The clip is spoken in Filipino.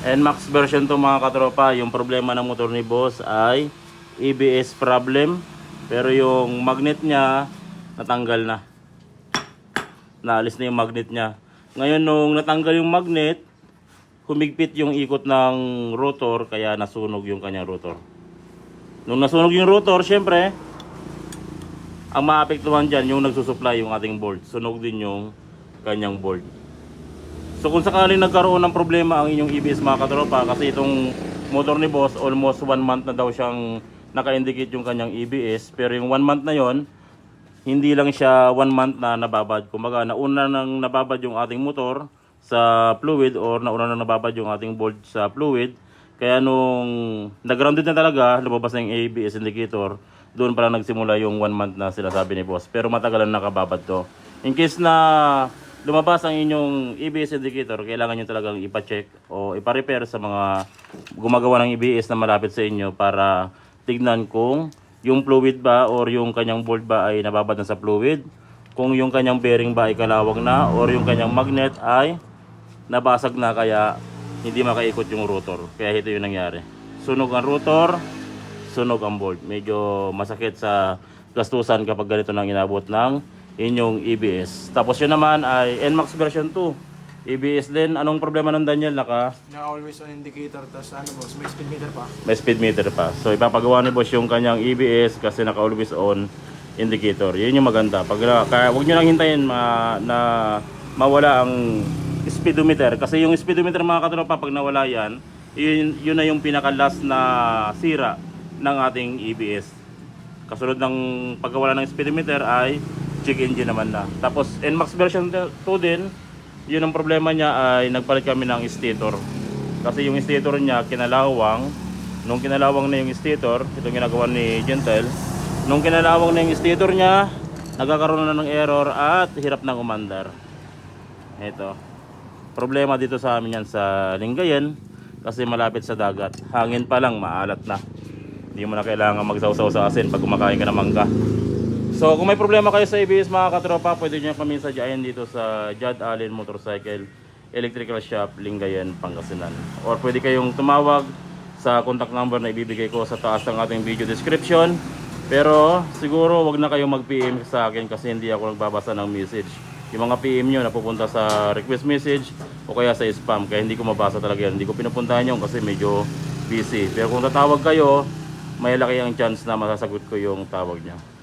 NMAX version to mga katropa. Yung problema ng motor ni boss ay ABS problem. Pero yung magnet niya natanggal na. Naalis na yung magnet niya. Ngayon nung natanggal yung magnet, humigpit yung ikot ng rotor kaya nasunog yung kanyang rotor. Nung nasunog yung rotor, syempre, ang maapektuhan dyan yung nagsusupply yung ating bolt. Sunog din yung kanyang bolt. So kung sakaling nagkaroon ng problema ang inyong EBS mga katropa, kasi itong motor ni boss almost 1 month na daw siyang naka-indicate yung kanyang EBS, pero yung 1 month na yon hindi lang siya 1 month na nababad. Kumbaga nauna nang nababad yung ating motor sa fluid or nauna nang nababad yung ating bolt sa fluid. Kaya nung nag-grounded na talaga, lumabas na yung ABS indicator, doon pala nagsimula yung 1 month na sinasabi ni boss. Pero matagalan nakababad to. In case na lumabas ang inyong ABS indicator, kailangan nyo talagang ipa-check o ipa-repair sa mga gumagawa ng ABS na malapit sa inyo para tignan kung yung fluid ba or yung kanyang bolt ba ay nababad na sa fluid, kung yung kanyang bearing ba ay kalawang na or yung kanyang magnet ay nabasag na kaya hindi makaikot yung rotor. Kaya ito yung nangyari. Sunog ang rotor, sunog ang bolt. Medyo masakit sa gastusan kapag ganito nang inabot ng inyong EBS. Tapos yun naman ay NMAX version 2. EBS din. Anong problema ng Daniel? Always on indicator, tas ano boss, may speed meter pa. May speed meter pa. So ipapagawa ni boss yung kanyang EBS kasi naka always on indicator. Yun yung maganda. Kaya huwag nyo lang hintayin na mawala ang speedometer. Kasi yung speedometer mga katropa, pag nawala yan, yun na yung pinaka last na sira ng ating EBS. Kasunod ng pagkawala ng speedometer ay check engine naman na. Tapos NMAX version 2 din, yun ang problema niya ay nagpalit kami ng stator. Kasi yung stator niya kinalawang. Nung kinalawang na yung stator, itong ginagawa ni Gentle, nung kinalawang na yung stator niya, nagkakaroon na ng error at hirap nang umandar. Ito. Problema dito sa amin yan sa Lingayen kasi malapit sa dagat. Hangin pa lang, maalat na. Hindi mo na kailangan magsawsaw sa asin pag kumakain ka ng mangga. So kung may problema kayo sa ABS mga katropa, pwede nyo kami sadyain dito sa Jad Allen Motorcycle Electrical Shop, Lingayen, Pangasinan. Or pwede kayong tumawag sa contact number na ibibigay ko sa taas ng ating video description. Pero siguro wag na kayong mag-PM sa akin kasi hindi ako nagbabasa ng message. Yung mga PM nyo napupunta sa request message o kaya sa spam, kaya hindi ko mabasa talaga yan. Hindi ko pinupuntahan yun kasi medyo busy. Pero kung tatawag kayo, may laki ang chance na masasagot ko yung tawag nyo.